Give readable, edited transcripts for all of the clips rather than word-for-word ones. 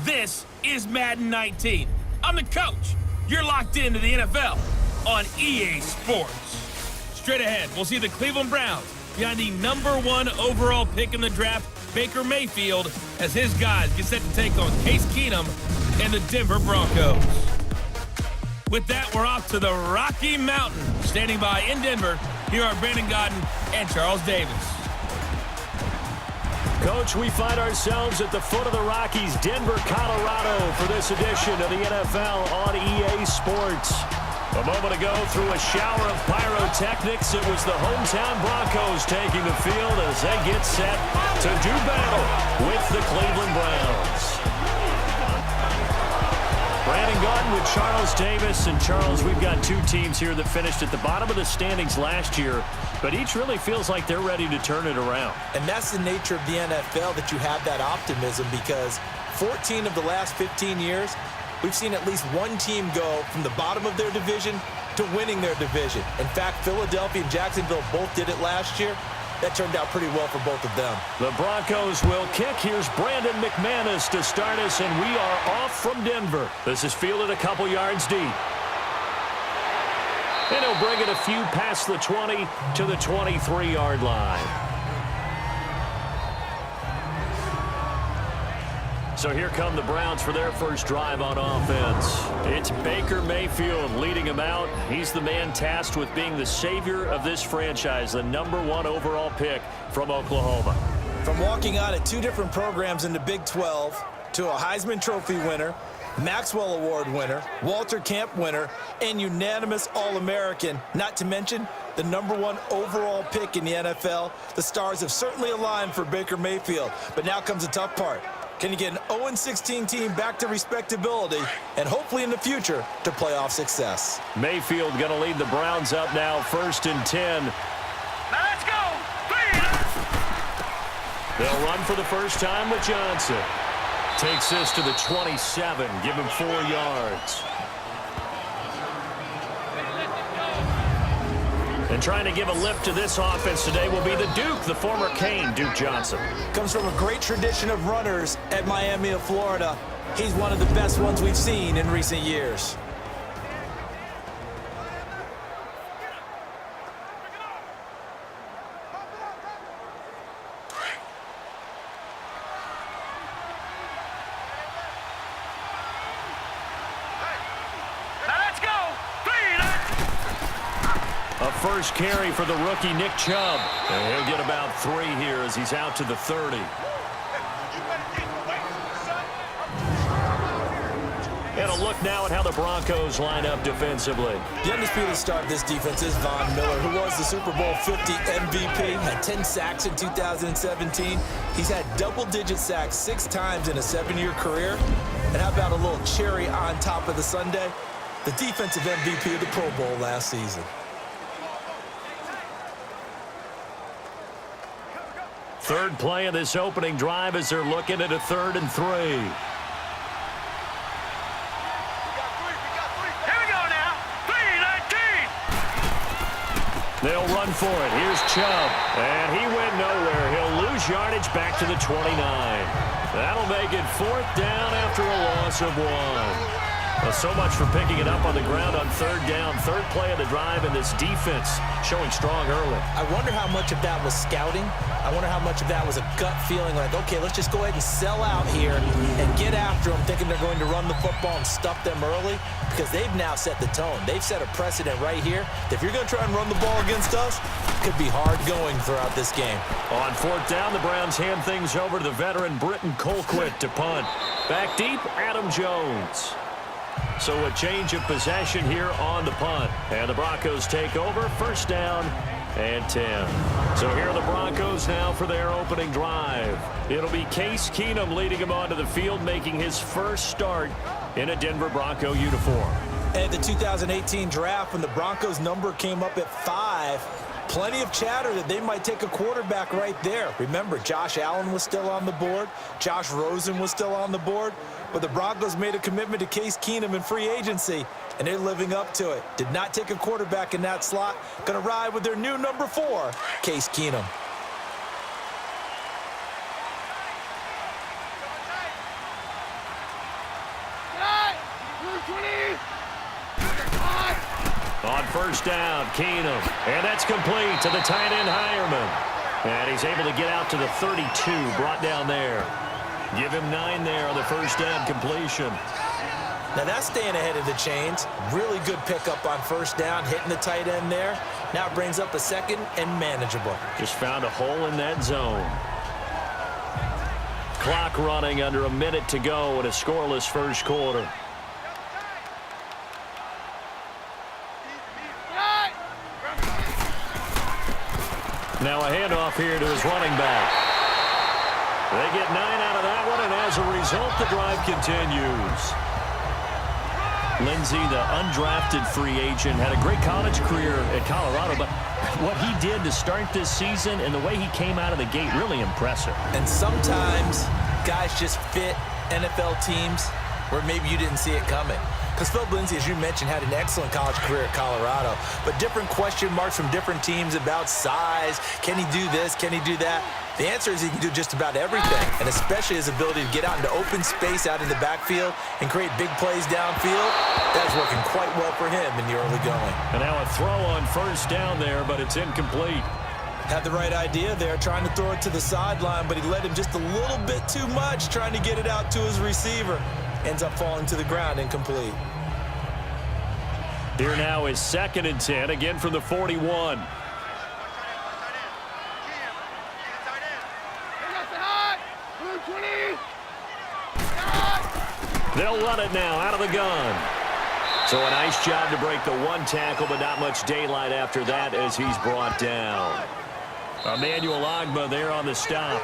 This is Madden 19. I'm the coach. You're locked into the NFL on EA Sports. Straight ahead, we'll see the Cleveland Browns behind the #1 overall pick in the draft, Baker Mayfield, as his guys get set to take on Case Keenum and the Denver Broncos. With that, we're off to the Rocky Mountains. Standing by in Denver, here are Brandon Godden and Charles Davis. Coach, we find ourselves at the foot of the Rockies, Denver, Colorado, for this edition of the NFL on EA Sports. A moment ago, through a shower of pyrotechnics, it was the hometown Broncos taking the field as they get set to do battle with the Cleveland Browns. Brandon Godden with Charles Davis. And Charles, we've got two teams here that finished at the bottom of the standings last year, but each really feels like they're ready to turn it around. And that's the nature of the NFL, that you have that optimism, because 14 of the last 15 years, we've seen at least one team go from the bottom of their division to winning their division. In fact, Philadelphia and Jacksonville both did it last year. That turned out pretty well for both of them. The Broncos will kick. Here's Brandon McManus to start us, and we are off from Denver. This is fielded a couple yards deep. And he'll bring it a few past the 20 to the 23-yard line. So here come the Browns for their first drive on offense. It's Baker Mayfield leading them out. He's the man tasked with being the savior of this franchise, the #1 overall pick from Oklahoma. From walking on at two different programs in the Big 12 to a Heisman Trophy winner, Maxwell Award winner, Walter Camp winner, and unanimous All-American, not to mention the #1 overall pick in the NFL, the stars have certainly aligned for Baker Mayfield. But now comes the tough part. Can you get an 0-16 team back to respectability and hopefully in the future to playoff success? Mayfield going to lead the Browns up now, 1st and 10. Now let's go! They'll run for the first time with Johnson. Takes this to the 27, give him 4 yards. And trying to give a lift to this offense today will be the Duke, the former Cane, Duke Johnson. Comes from a great tradition of runners at Miami of Florida. He's one of the best ones we've seen in recent years. First carry for the rookie Nick Chubb. And he'll get about 3 here as he's out to the 30. And a look now at how the Broncos line up defensively. The undisputed star of this defense is Von Miller, who was the Super Bowl 50 MVP, had 10 sacks in 2017. He's had double-digit sacks 6 times in a 7-year career. And how about a little cherry on top of the sundae? The defensive MVP of the Pro Bowl last season. Third play of this opening drive as they're looking at a 3rd and 3. Here we go now. 3-19. They'll run for it. Here's Chubb. And he went nowhere. He'll lose yardage back to the 29. That'll make it 4th down after a loss of 1. Well, so much for picking it up on the ground on 3rd down. 3rd play of the drive, and this defense showing strong early. I wonder how much of that was scouting. I wonder how much of that was a gut feeling like, okay, let's just go ahead and sell out here and get after them, thinking they're going to run the football and stuff them early, because they've now set the tone. They've set a precedent right here. If you're going to try and run the ball against us, it could be hard going throughout this game. On 4th down, the Browns hand things over to the veteran Britton Colquitt to punt. Back deep, Adam Jones. So a change of possession here on the punt. And the Broncos take over, 1st down and 10. So here are the Broncos now for their opening drive. It'll be Case Keenum leading him onto the field, making his first start in a Denver Bronco uniform. And the 2018 draft, when the Broncos number came up at 5, plenty of chatter that they might take a quarterback right there. Remember, Josh Allen was still on the board. Josh Rosen was still on the board. But the Broncos made a commitment to Case Keenum in free agency, and they're living up to it. Did not take a quarterback in that slot. Going to ride with their new #4, Case Keenum. On first down, Keenum. And that's complete to the tight end, Hireman. And he's able to get out to the 32, brought down there. Give him 9 there on the first down completion. Now that's staying ahead of the chains. Really good pickup on first down, hitting the tight end there. Now it brings up a second and manageable. Just found a hole in that zone. Clock running, under a minute to go in a scoreless first quarter. Now a handoff here to his running back. They get 9 out of that one, and as a result, the drive continues. Lindsey, the undrafted free agent, had a great college career at Colorado, but what he did to start this season and the way he came out of the gate, really impressive. And sometimes guys just fit NFL teams where maybe you didn't see it coming. Because Phil Lindsey, as you mentioned, had an excellent college career at Colorado, but different question marks from different teams about size. Can he do this? Can he do that? The answer is he can do just about everything, and especially his ability to get out into open space out in the backfield and create big plays downfield. That's working quite well for him in the early going. And now a throw on first down there, but it's incomplete. Had the right idea there, trying to throw it to the sideline, but he led him just a little bit too much, trying to get it out to his receiver. Ends up falling to the ground, incomplete. Here now is 2nd and 10, again from the 41. They'll run it now out of the gun. So a nice job to break the one tackle, but not much daylight after that as he's brought down. Emmanuel Ogbah there on the stop.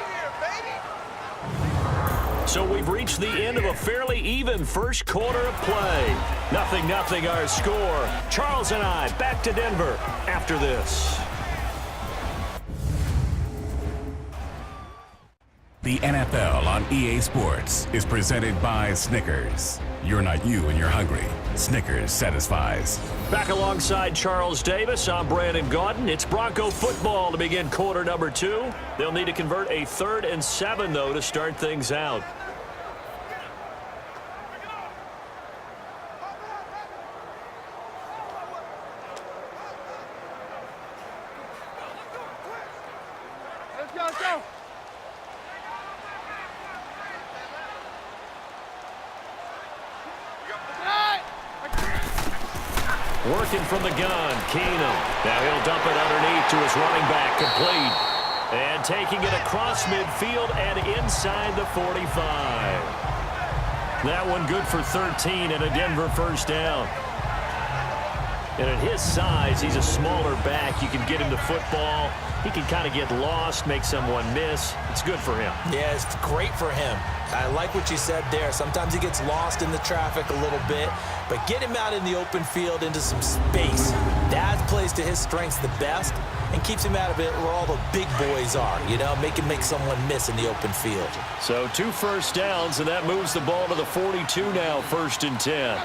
So we've reached the end of a fairly even first quarter of play. 0-0 our score. Charles and I back to Denver after this. The NFL on EA Sports is presented by Snickers. You're not you and you're hungry. Snickers satisfies. Back alongside Charles Davis, I'm Brandon Gaudin. It's Bronco football to begin quarter number 2. They'll need to convert a 3rd and 7, though, to start things out. Let's go. Working from the gun, Keenum. Now he'll dump it underneath to his running back, complete. And taking it across midfield and inside the 45. That one good for 13 and a Denver first down. And at his size, he's a smaller back. You can get him the football. He can kind of get lost, make someone miss. It's good for him. Yeah, it's great for him. I like what you said there. Sometimes he gets lost in the traffic a little bit, but get him out in the open field into some space. That plays to his strengths the best and keeps him out of it where all the big boys are, you know, make someone miss in the open field. So 2 first downs, and that moves the ball to the 42 now, 1st and 10.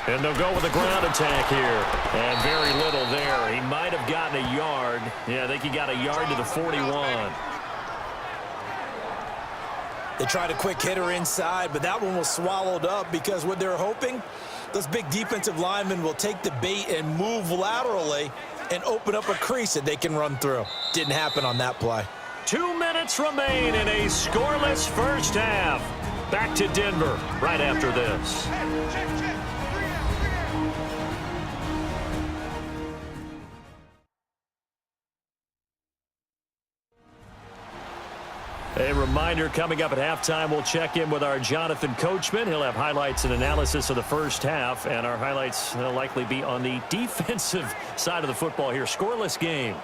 And they'll go with a ground attack here. And very little there. He might have gotten a yard. Yeah, I think he got a yard to the 41. They tried a quick hitter inside, but that one was swallowed up because what they're hoping, those big defensive linemen will take the bait and move laterally and open up a crease that they can run through. Didn't happen on that play. 2 minutes remain in a scoreless first half. Back to Denver right after this. A reminder, coming up at halftime, we'll check in with our Jonathan Coachman. He'll have highlights and analysis of the first half, and our highlights will likely be on the defensive side of the football here. Scoreless game.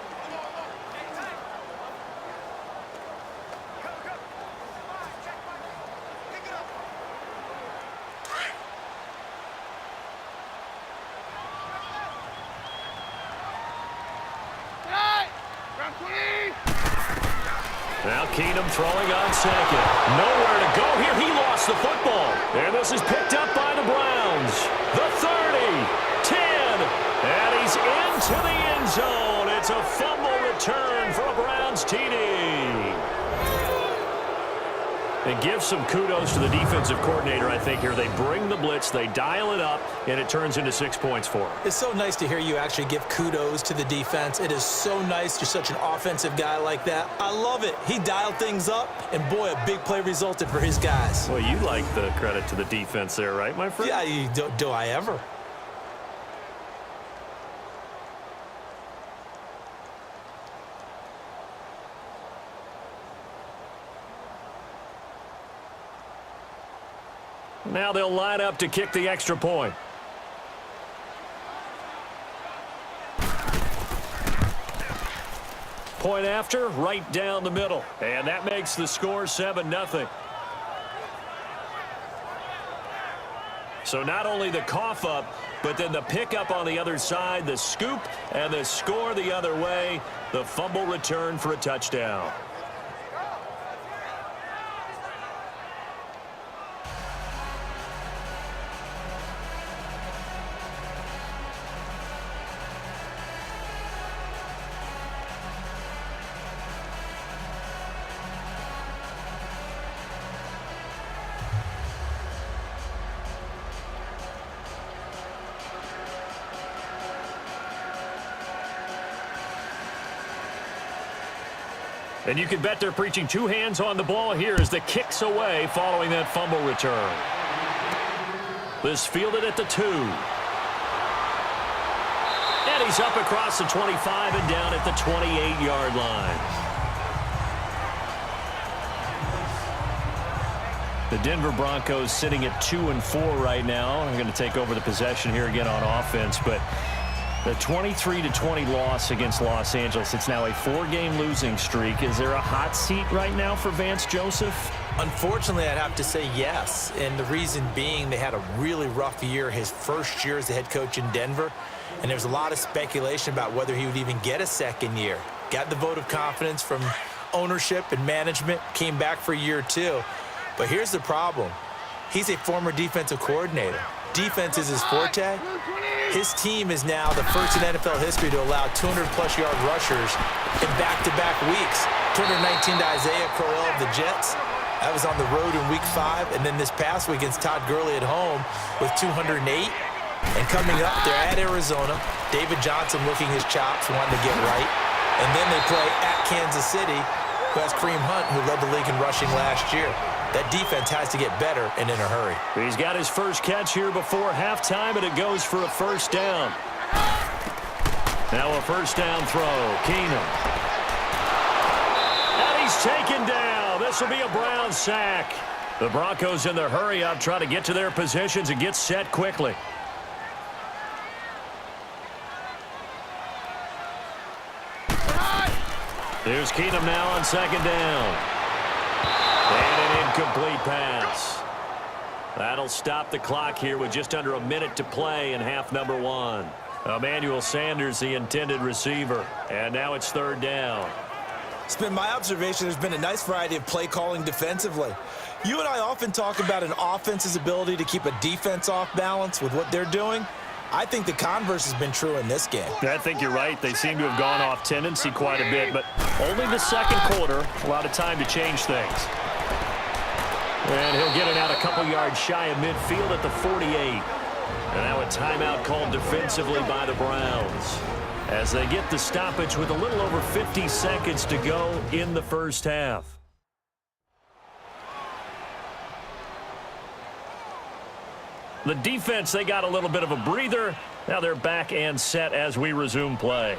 Now Keenum throwing on second. Nowhere to go here. He lost the football. And this is picked up by the Browns. The 30, 10, and he's into the end zone. It's a fumble return for a Browns TD. And give some kudos to the defensive coordinator, I think, here. They bring the blitz, they dial it up, and it turns into 6 points for them. It's so nice to hear you actually give kudos to the defense. It is so nice. You're such an offensive guy like that. I love it. He dialed things up, and boy, a big play resulted for his guys. Well, you like the credit to the defense there, right, my friend? Yeah, do I ever? Now they'll line up to kick the extra point. Point after, right down the middle. And that makes the score 7-0. So not only the cough up, but then the pickup on the other side, the scoop, and the score the other way. The fumble return for a touchdown. And you can bet they're preaching two hands on the ball here as the kick's away following that fumble return. This fielded at the 2. And he's up across the 25 and down at the 28-yard line. The Denver Broncos sitting at 2-4 right now. They're going to take over the possession here again on offense, but the 23-20 loss against Los Angeles, it's now a 4-game losing streak. Is there a hot seat right now for Vance Joseph? Unfortunately, I'd have to say yes, and the reason being they had a really rough year his first year as the head coach in Denver, and there's a lot of speculation about whether he would even get a second year. Got the vote of confidence from ownership and management, came back for year 2. But here's the problem. He's a former defensive coordinator. Defense is his forte. His team is now the first in NFL history to allow 200-plus yard rushers in back-to-back weeks. 219 to Isaiah Crowell of the Jets. That was on the road in Week 5. And then this past week against Todd Gurley at home with 208. And coming up, they're at Arizona. David Johnson looking his chops, wanting to get right. And then they play at Kansas City, who has Kareem Hunt, who led the league in rushing last year. That defense has to get better and in a hurry. He's got his first catch here before halftime, and it goes for a first down. Now a first down throw. Keenum. And he's taken down. This will be a Brown sack. The Broncos in their hurry up, try to get to their positions and get set quickly. Here's Keenum now on second down. And an incomplete pass. That'll stop the clock here with just under a minute to play in half number 1. Emmanuel Sanders, the intended receiver. And now it's third down. It's been my observation there's been a nice variety of play calling defensively. You and I often talk about an offense's ability to keep a defense off balance with what they're doing. I think the converse has been true in this game. I think you're right. They seem to have gone off tendency quite a bit, but only the second quarter, a lot of time to change things. And he'll get it out a couple yards shy of midfield at the 48. And now a timeout called defensively by the Browns as they get the stoppage with a little over 50 seconds to go in the first half. The defense, they got a little bit of a breather. Now they're back and set as we resume play.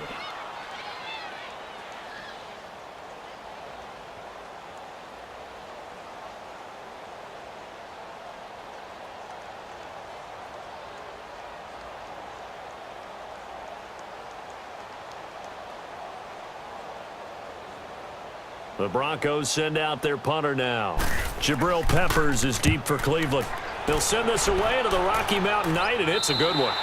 The Broncos send out their punter now. Jabril Peppers is deep for Cleveland. They'll send this away to the Rocky Mountain Knight, and it's a good one.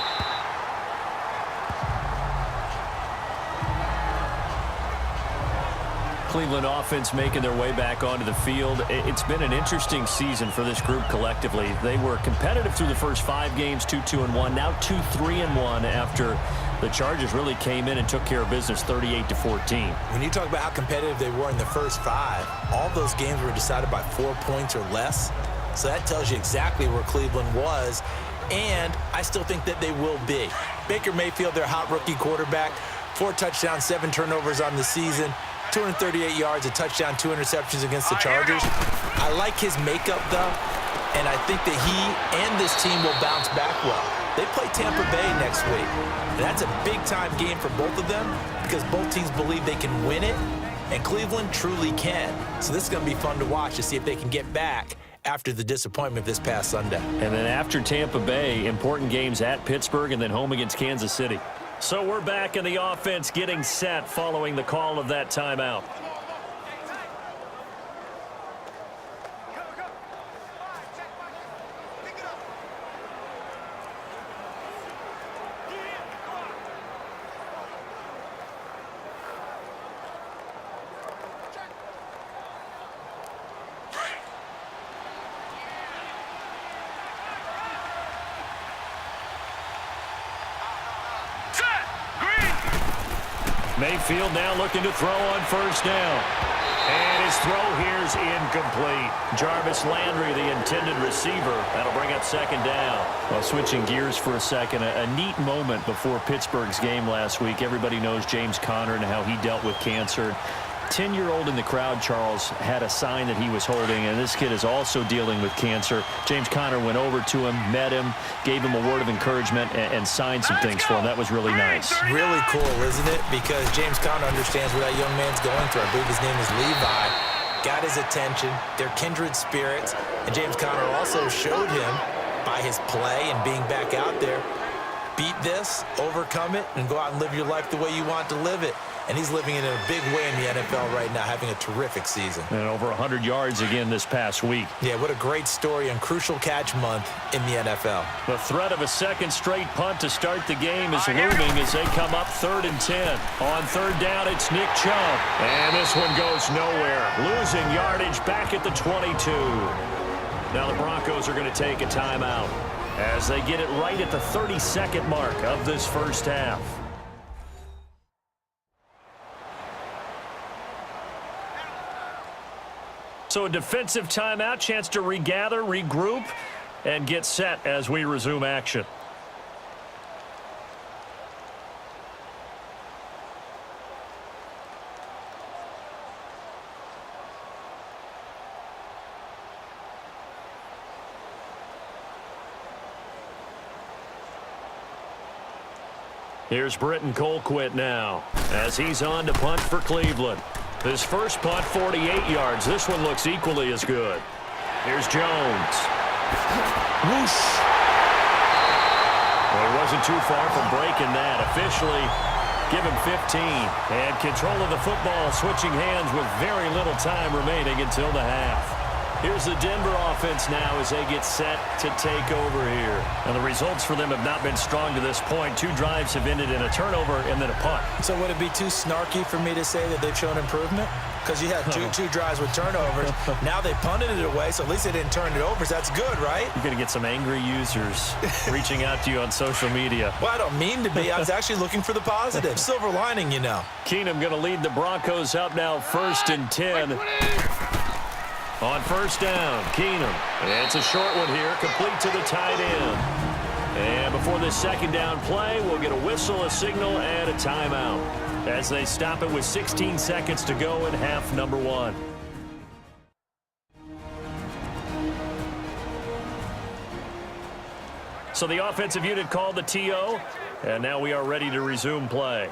Cleveland offense making their way back onto the field. It's been an interesting season for this group collectively. They were competitive through the first 5 games, 2-2-1, now 2-3-1 after The Chargers really came in and took care of business 38-14. When you talk about how competitive they were in the first 5, all those games were decided by 4 points or less. So that tells you exactly where Cleveland was, and I still think that they will be. Baker Mayfield, their hot rookie quarterback, 4 touchdowns, 7 turnovers on the season, 238 yards, a touchdown, 2 interceptions against the Chargers. I like his makeup, though, and I think that he and this team will bounce back well. They play Tampa Bay next week, and that's a big-time game for both of them because both teams believe they can win it, and Cleveland truly can. So this is going to be fun to watch to see if they can get back after the disappointment this past Sunday. And then after Tampa Bay, important games at Pittsburgh and then home against Kansas City. So we're back in the offense getting set following the call of that timeout. Mayfield now looking to throw on first down. And his throw here's incomplete. Jarvis Landry, the intended receiver. That'll bring up second down. Well, switching gears for a second, a neat moment before Pittsburgh's game last week. Everybody knows James Conner and how he dealt with cancer. 10-year-old in the crowd, Charles, had a sign that he was holding, and this kid is also dealing with cancer. James Conner went over to him, met him, gave him a word of encouragement, and signed some things for him. That was really nice. Really cool, isn't it? Because James Conner understands what that young man's going through. I believe his name is Levi. Got his attention. They're kindred spirits. And James Conner also showed him by his play and being back out there, beat this, overcome it, and go out and live your life the way you want to live it. And he's living it in a big way in the NFL right now, having a terrific season. And over 100 yards again this past week. Yeah, what a great story and crucial catch month in the NFL. The threat of a second straight punt to start the game is looming as they come up 3rd and 10. On third down, it's Nick Chubb. And this one goes nowhere. Losing yardage back at the 22. Now the Broncos are going to take a timeout as they get it right at the 32nd mark of this first half. So a defensive timeout, chance to regather, regroup, and get set as we resume action. Here's Britton Colquitt now as he's on to punt for Cleveland. His first punt, 48 yards. This one looks equally as good. Here's Jones. Whoosh. Well, he wasn't too far from breaking that. Officially, give him 15. And control of the football switching hands with very little time remaining until the half. Here's the Denver offense now as they get set to take over here. And the results for them have not been strong to this point. 2 drives have ended in a turnover and then a punt. So would it be too snarky for me to say that they've shown improvement? Because you had two drives with turnovers. Now they punted it away, so at least they didn't turn it over. So that's good, right? You're going to get some angry users reaching out to you on social media. Well, I don't mean to be. I was actually looking for the positive. Silver lining, you know. Keenum going to lead the Broncos up now 1st and 10. On first down, Keenum. It's a short one here, complete to the tight end. And before this second down play, we'll get a whistle, a signal, and a timeout as they stop it with 16 seconds to go in half number 1. So the offensive unit called the TO, and now we are ready to resume play.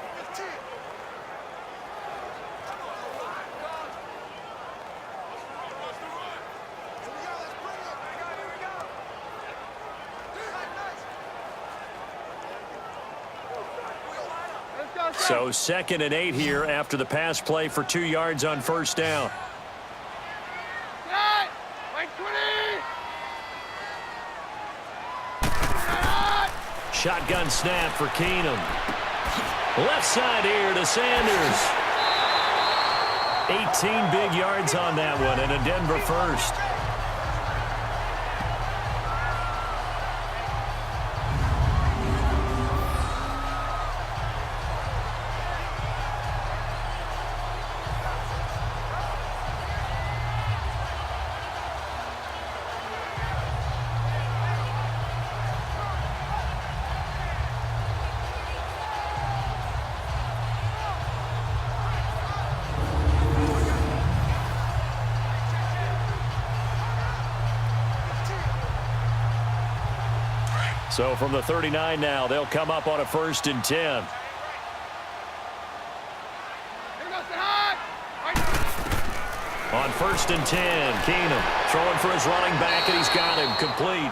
So 2nd and 8 here after the pass play for 2 yards on first down. Shotgun snap for Keenum. Left side here to Sanders. 18 big yards on that one and a Denver first. So from the 39 now, they'll come up on a 1st and 10. On 1st and 10, Keenum throwing for his running back, and he's got him complete.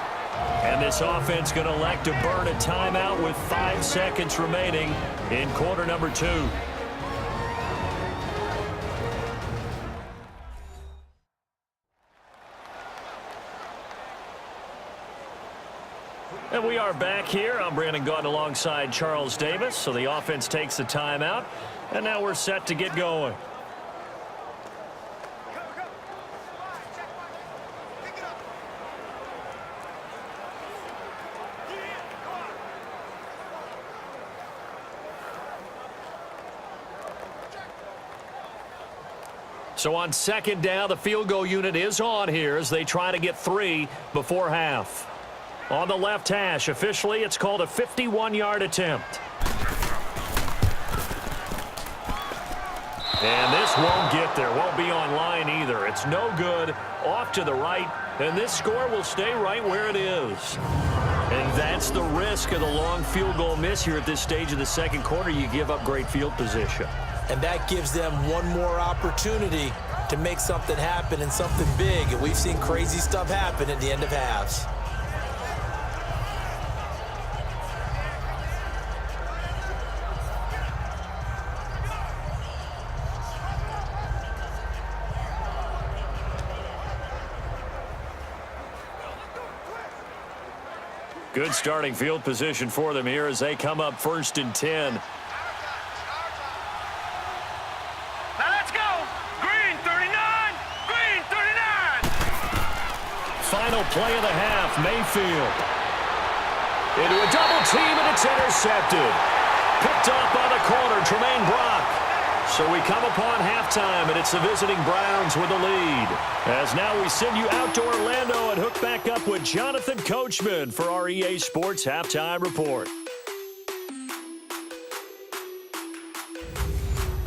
And this offense going to elect to burn a timeout with 5 seconds remaining in quarter number 2. And we are back here. I'm Brandon Gaunt alongside Charles Davis. So the offense takes the timeout, and now we're set to get going. So on 2nd down, the field goal unit is on here as they try to get 3 before half. On the left hash, officially, it's called a 51-yard attempt. And this won't get there. Won't be on line either. It's no good. Off to the right. And this score will stay right where it is. And that's the risk of the long field goal miss here at this stage of the 2nd quarter. You give up great field position. And that gives them one more opportunity to make something happen and something big. And we've seen crazy stuff happen at the end of halves. Good starting field position for them here as they come up 1st and 10. Now let's go. Green 39. Green 39. Final play of the half, Mayfield. Into a double team, and it's intercepted. Picked off by the corner, Tremaine Brock. So we come upon halftime, and it's the visiting Browns with the lead. As now we send you out to Orlando and hook back up with Jonathan Coachman for our EA Sports Halftime Report.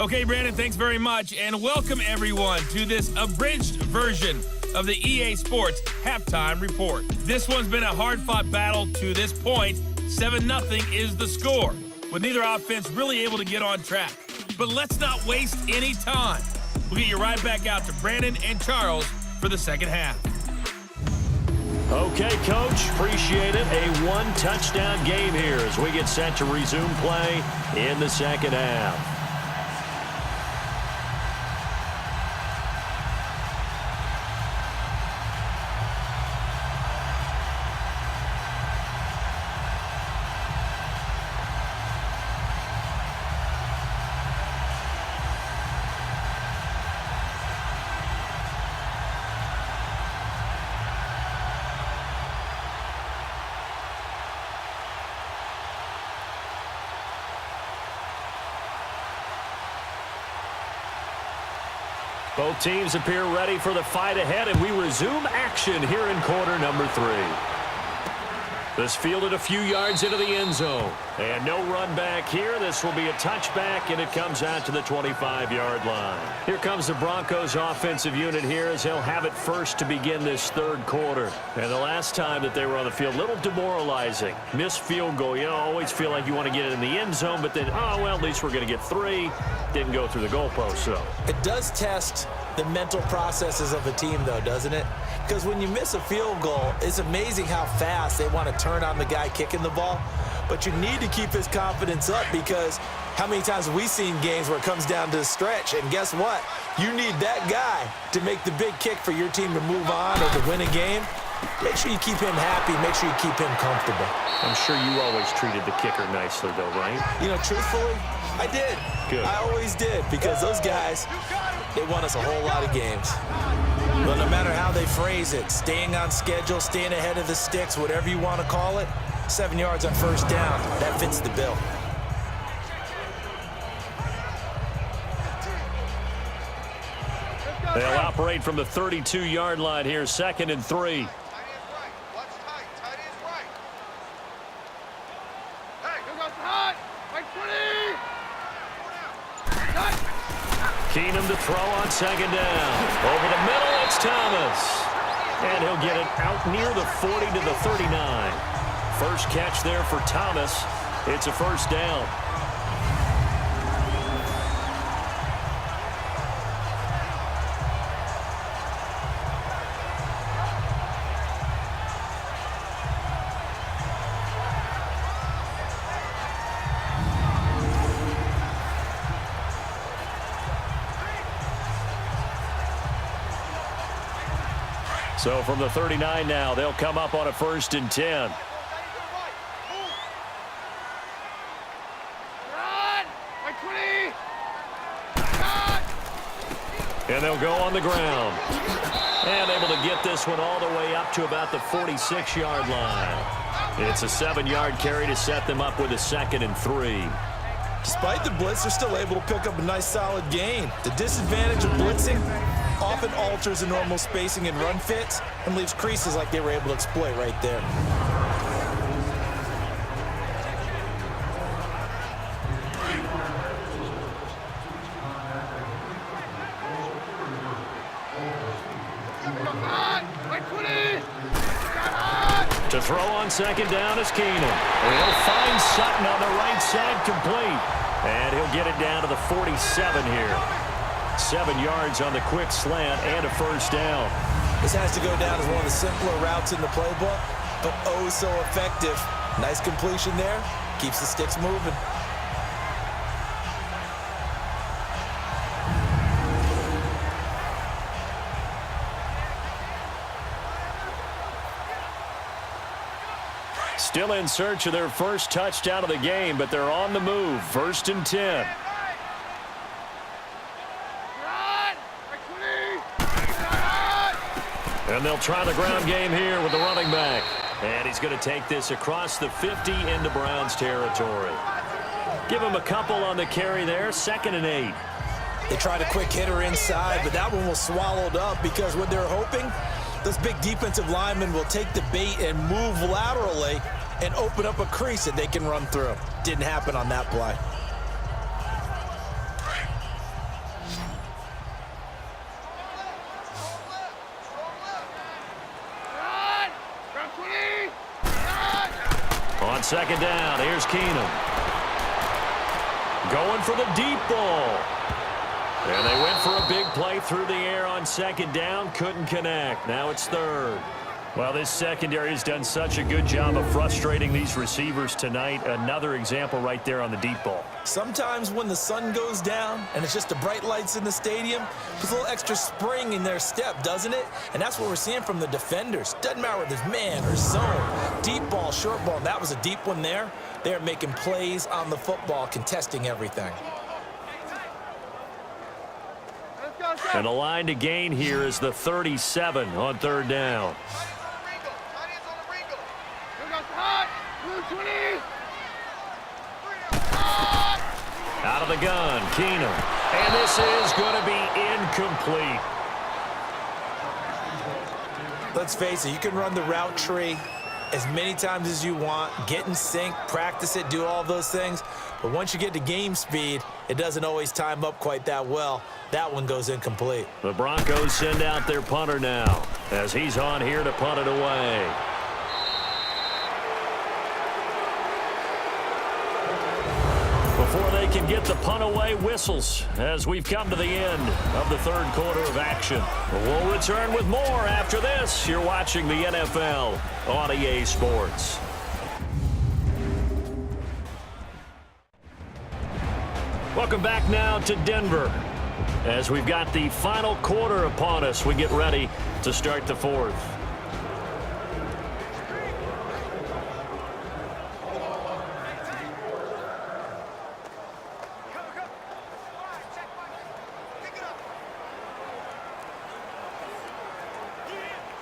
Okay, Brandon, thanks very much, and welcome everyone to this abridged version of the EA Sports Halftime Report. This one's been a hard-fought battle to this point. 7-0 is the score, with neither offense really able to get on track. But let's not waste any time. We'll get you right back out to Brandon and Charles for the 2nd half. Okay, Coach, appreciate it. A 1-touchdown game here as we get set to resume play in the 2nd half. Both teams appear ready for the fight ahead, and we resume action here in quarter number 3. This fielded a few yards into the end zone. And no run back here. This will be a touchback, and it comes out to the 25-yard line. Here comes the Broncos offensive unit here as they'll have it first to begin this 3rd quarter. And the last time that they were on the field, a little demoralizing. Missed field goal. You always feel like you want to get it in the end zone, but then, oh, well, at least we're going to get 3. Didn't go through the goalpost, though. It does test the mental processes of a team, though, doesn't it? Because when you miss a field goal, it's amazing how fast they want to turn on the guy kicking the ball. But you need to keep his confidence up, because how many times have we seen games where it comes down to the stretch? And guess what? You need that guy to make the big kick for your team to move on or to win a game. Make sure you keep him happy. Make sure you keep him comfortable. I'm sure you always treated the kicker nicely, though, right? You know, truthfully, I did. Good. I always did, because those guys, they won us a whole lot of games. But no matter how they phrase it, staying on schedule, staying ahead of the sticks, whatever you want to call it, 7 yards on 1st down, that fits the bill. They'll operate from the 32-yard line here, 2nd and 3. Keenum to throw on 2nd down. Over the middle, it's Thomas. And he'll get it out near the 40 to the 39. First catch there for Thomas. It's a first down. So from the 39 now, they'll come up on a 1st and 10. And they'll go on the ground. And able to get this one all the way up to about the 46-yard line. It's a 7-yard carry to set them up with a 2nd and 3. Despite the blitz, they're still able to pick up a nice solid gain. The disadvantage of blitzing often alters the normal spacing and run fits and leaves creases like they were able to exploit right there. To throw on 2nd down is Keenum. And he'll find Sutton on the right side complete. And he'll get it down to the 47 here. 7 yards on the quick slant and a first down. This has to go down as one of the simpler routes in the playbook, but oh so effective. Nice completion there. Keeps the sticks moving. Still in search of their first touchdown of the game, but they're on the move. 1st and 10. And they'll try the ground game here with the running back. And he's going to take this across the 50 into Browns territory. Give him a couple on the carry there. 2nd and 8. They tried a quick hitter inside, but that one was swallowed up because what they're hoping, those big defensive linemen will take the bait and move laterally and open up a crease that they can run through. Didn't happen on that play. On 2nd down, here's Keenum. Going for the deep ball. And they went for a big play through the air on 2nd down. Couldn't connect. Now it's 3rd. Well, this secondary has done such a good job of frustrating these receivers tonight. Another example right there on the deep ball. Sometimes when the sun goes down and it's just the bright lights in the stadium, there's a little extra spring in their step, doesn't it? And that's what we're seeing from the defenders. Doesn't matter whether it's man or zone, deep ball, short ball. That was a deep one there. They're making plays on the football, contesting everything. And the line to gain here is the 37 on 3rd down. Out of the gun, Keenum. And this is going to be incomplete. Let's face it, you can run the route tree as many times as you want, get in sync, practice it, do all those things. But once you get to game speed, it doesn't always time up quite that well. That one goes incomplete. The Broncos send out their punter now as he's on here to punt it away. Before they can get the punt away, whistles as we've come to the end of the 3rd quarter of action. We'll return with more after this. You're watching the NFL on EA Sports. Welcome back now to Denver. As we've got the final quarter upon us, we get ready to start the 4th.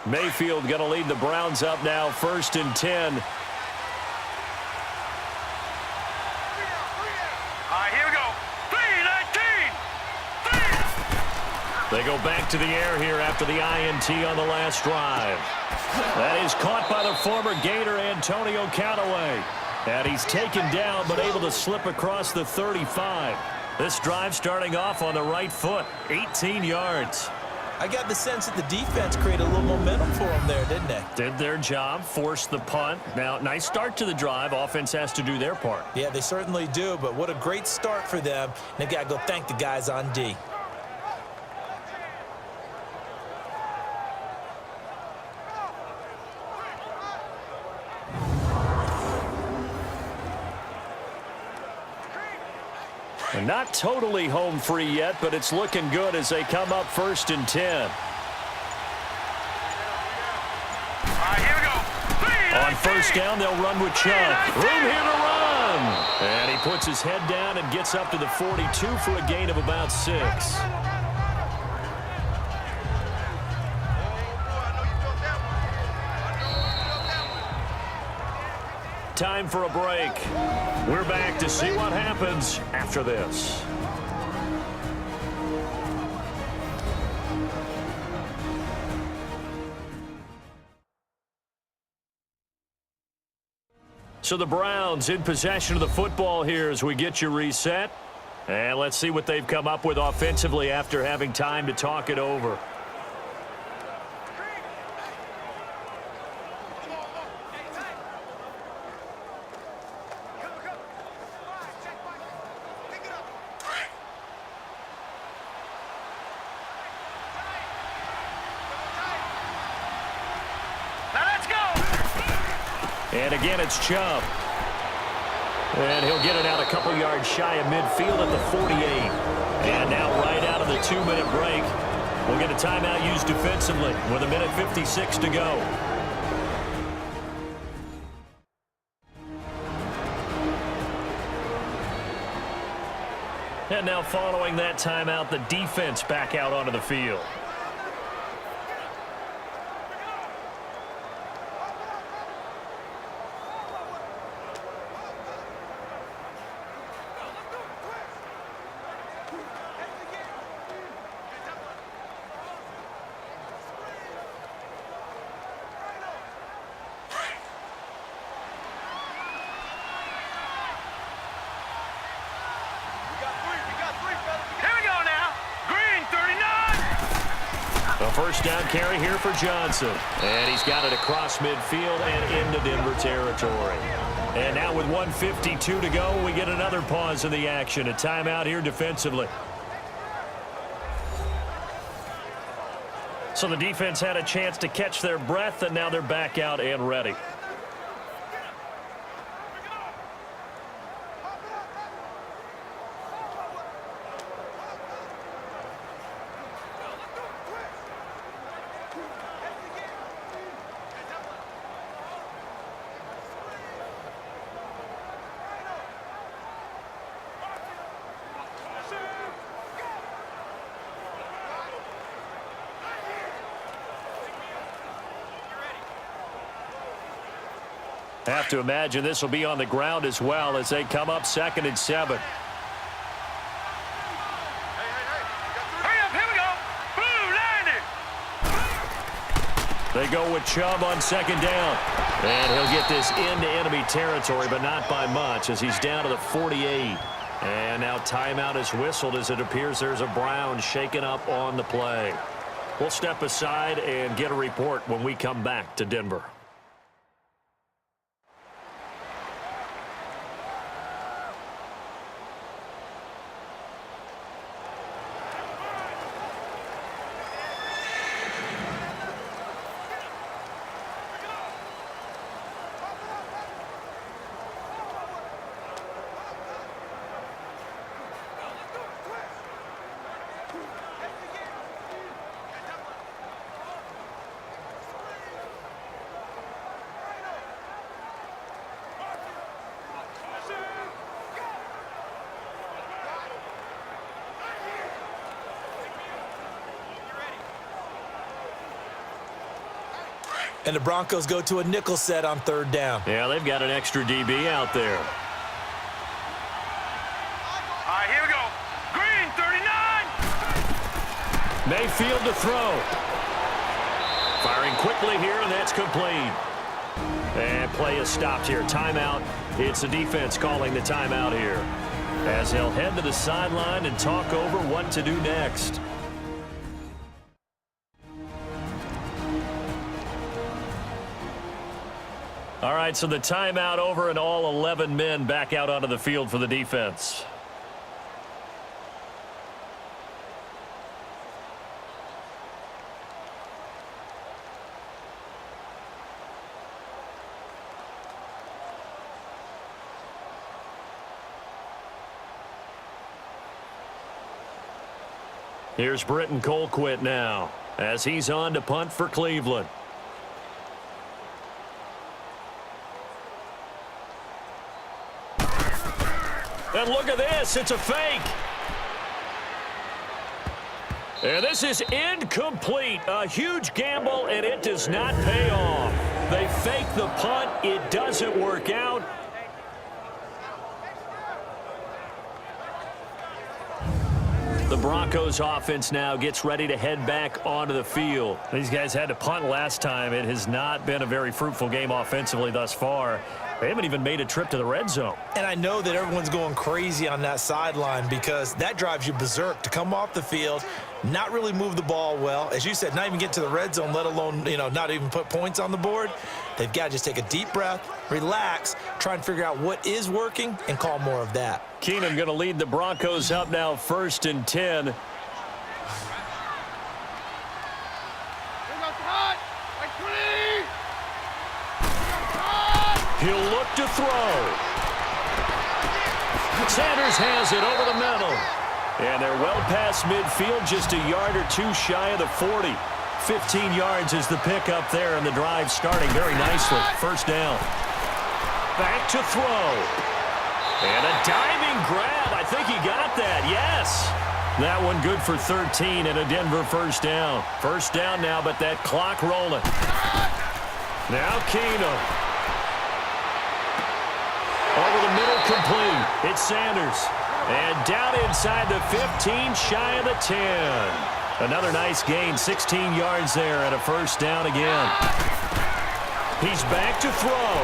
Mayfield going to lead the Browns up now, 1st and 10. All right, here we go. 3-19. They go back to the air here after the INT on the last drive. That is caught by the former Gator Antonio Callaway. And he's taken down but able to slip across the 35. This drive starting off on the right foot, 18 yards. I got the sense that the defense created a little momentum for them there, didn't they? Did their job, forced the punt. Now, nice start to the drive. Offense has to do their part. Yeah, they certainly do, but what a great start for them. And they got to go thank the guys on D. And not totally home free yet, but it's looking good as they come up 1st and 10. Here we go. On 1st down, they'll run with Chubb. Room here to run. And he puts his head down and gets up to the 42 for a gain of about 6. Time for a break. We're back to see what happens after this. So the Browns in possession of the football here as we get you reset. And let's see what they've come up with offensively after having time to talk it over. And again, it's Chubb. And he'll get it out a couple yards shy of midfield at the 48. And now right out of the 2-minute break, we'll get a timeout used defensively with 1:56 to go. And now following that timeout, the defense back out onto the field. First down carry here for Johnson. And he's got it across midfield and into Denver territory. And now with 1:52 to go, we get another pause in the action. A timeout here defensively. So the defense had a chance to catch their breath, and now they're back out and ready. Have to imagine this will be on the ground as well as they come up 2nd and 7. Hurry up, here we go. Boom, landed. They go with Chubb on 2nd down. And he'll get this into enemy territory, but not by much as he's down to the 48. And now timeout is whistled as it appears there's a Brown shaken up on the play. We'll step aside and get a report when we come back to Denver. And the Broncos go to a nickel set on 3rd down. Yeah, they've got an extra DB out there. Here we go. Green, 39. Mayfield to throw. Firing quickly here, and that's complete. And play is stopped here. Timeout. It's the defense calling the timeout here, as they'll head to the sideline and talk over what to do next. All right, so the timeout over and all 11 men back out onto the field for the defense. Here's Britton Colquitt now as he's on to punt for Cleveland. And look at this. It's a fake. And this is incomplete. A huge gamble, and it does not pay off. They fake the punt. It doesn't work out. The Broncos offense now gets ready to head back onto the field. These guys had to punt last time. It has not been a very fruitful game offensively thus far. They haven't even made a trip to the red zone. And I know that everyone's going crazy on that sideline because that drives you berserk to come off the field, not really move the ball well. As you said, not even get to the red zone, let alone, not even put points on the board. They've got to just take a deep breath, relax, try and figure out what is working and call more of that. Keenum going to lead the Broncos up now 1st and 10. He'll look to throw. Sanders has it over the middle. And they're well past midfield, just a yard or two shy of the 40. 15 yards is the pickup there, and the drive starting very nicely. First down. Back to throw. And a diving grab. I think he got that. Yes. That one good for 13 and a Denver first down. First down now, but that clock rolling. Now Keenum. Over the middle, complete. It's Sanders. And down inside the 15, shy of the 10. Another nice gain, 16 yards there and a first down again. He's back to throw.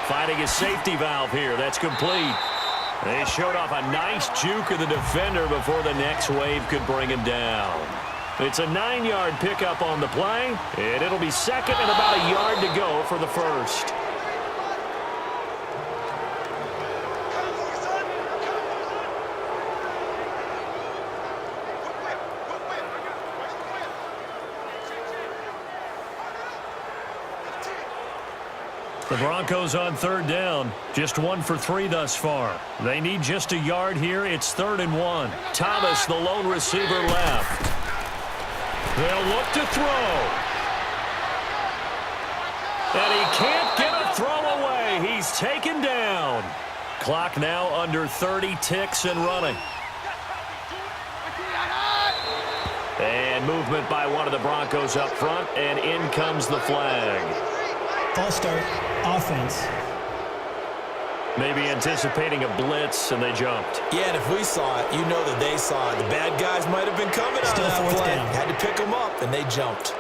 Finding a safety valve here. That's complete. They showed off a nice juke of the defender before the next wave could bring him down. It's a 9-yard pickup on the play, and it'll be second and about a yard to go for the first. The Broncos on third down. Just 1 for 3 thus far. They need just a yard here. It's 3rd and 1. Thomas, the lone receiver, left. They'll look to throw. And he can't get a throw away. He's taken down. Clock now under 30 ticks and running. And movement by one of the Broncos up front, and in comes the flag. False start, offense. Maybe anticipating a blitz, and they jumped. Yeah, and if we saw it, you know that they saw it. The bad guys might have been coming on that play. Had to pick them up, and they jumped.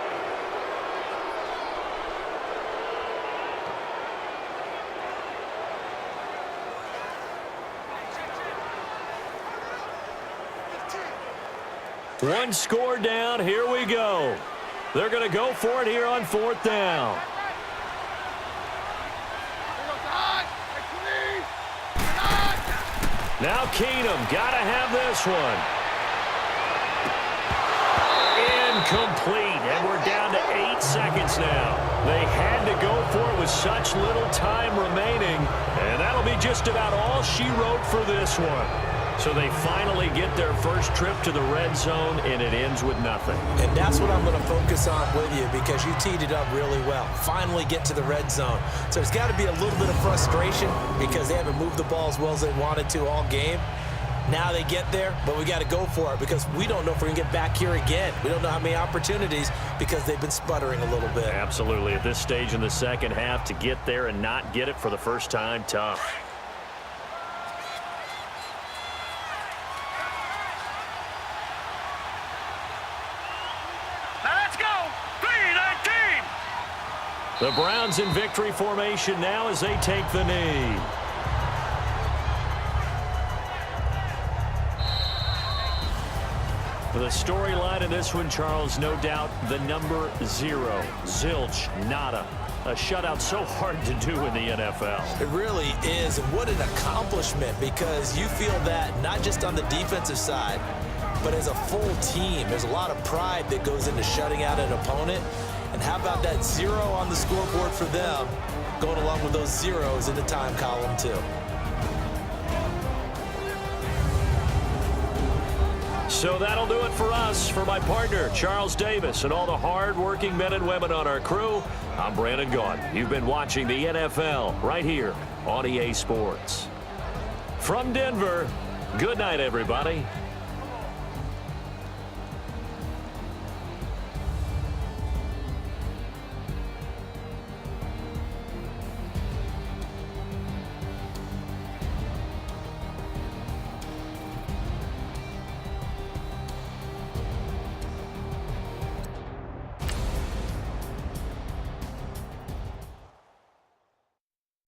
One score down. Here we go. They're going to go for it here on 4th down. Now Keenum, got to have this one. Incomplete, and we're down to 8 seconds now. They had to go for it with such little time remaining, and that'll be just about all she wrote for this one. So they finally get their first trip to the red zone, and it ends with nothing. And that's what I'm going to focus on with you because you teed it up really well. Finally get to the red zone. So there's got to be a little bit of frustration because they haven't moved the ball as well as they wanted to all game. Now they get there, but we got to go for it because we don't know if we're going to get back here again. We don't know how many opportunities because they've been sputtering a little bit. Absolutely. At this stage in the second half, to get there and not get it for the first time, tough. The Browns in victory formation now as they take the knee. The storyline in this one, Charles, no doubt the number 0. Zilch, nada. A shutout so hard to do in the NFL. It really is, and what an accomplishment, because you feel that not just on the defensive side, but as a full team. There's a lot of pride that goes into shutting out an opponent. And how about that 0 on the scoreboard for them, going along with those zeros in the time column too. So that'll do it for us. For my partner, Charles Davis, and all the hard-working men and women on our crew, I'm Brandon Gaudin. You've been watching the NFL right here on EA Sports. From Denver, good night, everybody.